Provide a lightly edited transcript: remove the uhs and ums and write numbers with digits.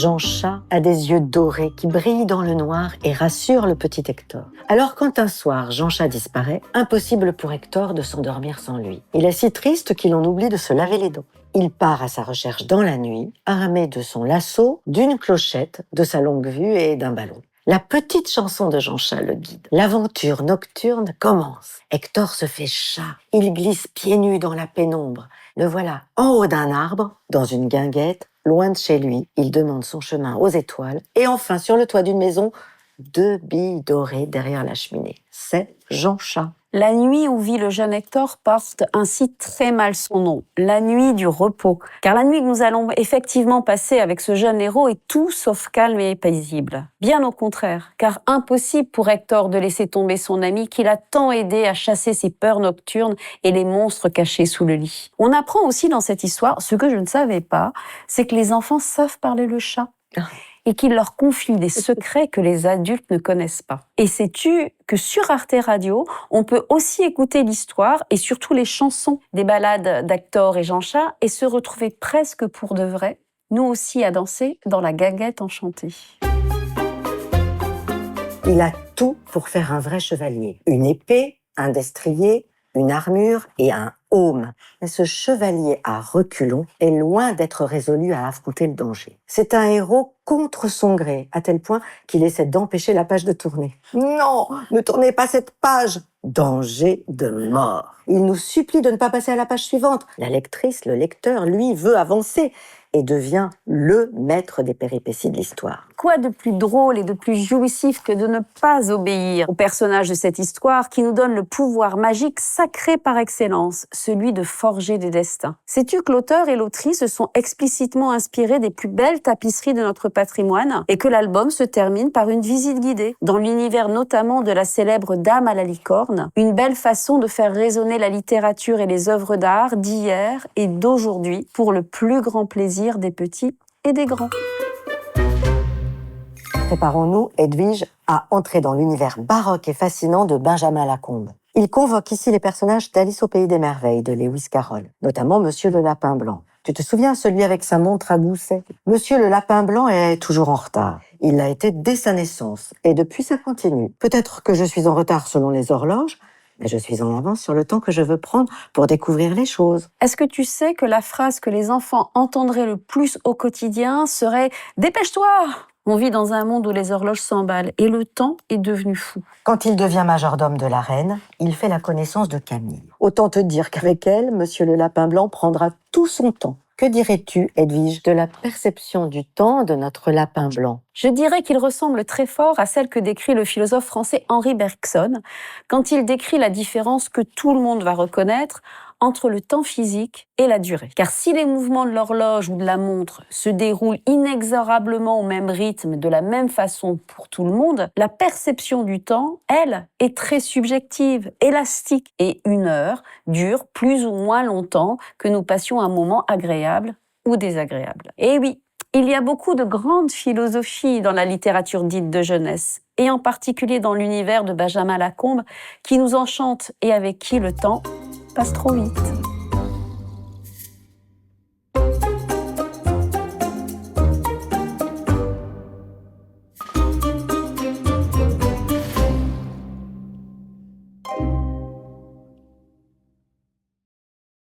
Jean Chat a des yeux dorés qui brillent dans le noir et rassurent le petit Hector. Alors quand un soir Jean Chat disparaît, impossible pour Hector de s'endormir sans lui. Il est si triste qu'il en oublie de se laver les dents. Il part à sa recherche dans la nuit, armé de son lasso, d'une clochette, de sa longue vue et d'un ballon. La petite chanson de Jean Chat le guide. L'aventure nocturne commence. Hector se fait chat. Il glisse pieds nus dans la pénombre. Le voilà en haut d'un arbre, dans une guinguette, loin de chez lui. Il demande son chemin aux étoiles. Et enfin, sur le toit d'une maison, 2 billes dorées derrière la cheminée. C'est Jean Chat. La nuit où vit le jeune Hector porte ainsi très mal son nom, la nuit du repos. Car la nuit que nous allons effectivement passer avec ce jeune héros est tout sauf calme et paisible. Bien au contraire, car impossible pour Hector de laisser tomber son ami qu'il a tant aidé à chasser ses peurs nocturnes et les monstres cachés sous le lit. On apprend aussi dans cette histoire, ce que je ne savais pas, c'est que les enfants savent parler le chat. Et qu'il leur confie des secrets que les adultes ne connaissent pas. Et sais-tu que sur Arte Radio, on peut aussi écouter l'histoire et surtout les chansons des ballades d'Hector et Jean Chat et se retrouver presque pour de vrai, nous aussi à danser dans la guinguette enchantée. Il a tout pour faire un vrai chevalier. Une épée, un destrier, une armure et un aume. Mais ce chevalier à reculons est loin d'être résolu à affronter le danger. C'est un héros contre son gré, à tel point qu'il essaie d'empêcher la page de tourner. Non, ne tournez pas cette page! Danger de mort. Il nous supplie de ne pas passer à la page suivante. La lectrice, le lecteur, lui, veut avancer et devient le maître des péripéties de l'histoire. Quoi de plus drôle et de plus jouissif que de ne pas obéir au personnage de cette histoire qui nous donne le pouvoir magique sacré par excellence, celui de forger des destins. Sais-tu que l'auteur et l'autrice se sont explicitement inspirés des plus belles tapisseries de notre patrimoine et que l'album se termine par une visite guidée dans l'univers notamment de la célèbre Dame à la licorne, une belle façon de faire résonner la littérature et les œuvres d'art d'hier et d'aujourd'hui pour le plus grand plaisir des petits et des grands. Préparons-nous, Edwige, à entrer dans l'univers baroque et fascinant de Benjamin Lacombe. Il convoque ici les personnages d'Alice au Pays des Merveilles de Lewis Carroll, notamment Monsieur le Lapin Blanc. Tu te souviens, celui avec sa montre à gousset? Monsieur le Lapin Blanc est toujours en retard. Il l'a été dès sa naissance, et depuis ça continue. Peut-être que je suis en retard selon les horloges, mais je suis en avance sur le temps que je veux prendre pour découvrir les choses. Est-ce que tu sais que la phrase que les enfants entendraient le plus au quotidien serait « Dépêche-toi !» On vit dans un monde où les horloges s'emballent et le temps est devenu fou. Quand il devient majordome de la reine, il fait la connaissance de Camille. Autant te dire qu'avec elle, Monsieur le Lapin Blanc prendra tout son temps. Que dirais-tu, Edwige, de la perception du temps de notre lapin blanc? Je dirais qu'il ressemble très fort à celle que décrit le philosophe français Henri Bergson quand il décrit la différence que tout le monde va reconnaître entre le temps physique et la durée. Car si les mouvements de l'horloge ou de la montre se déroulent inexorablement au même rythme, de la même façon pour tout le monde, la perception du temps, elle, est très subjective, élastique. Et une heure dure plus ou moins longtemps que nous passions un moment agréable ou désagréable. Et oui, il y a beaucoup de grandes philosophies dans la littérature dite de jeunesse, et en particulier dans l'univers de Benjamin Lacombe, qui nous enchante et avec qui le temps passe trop vite.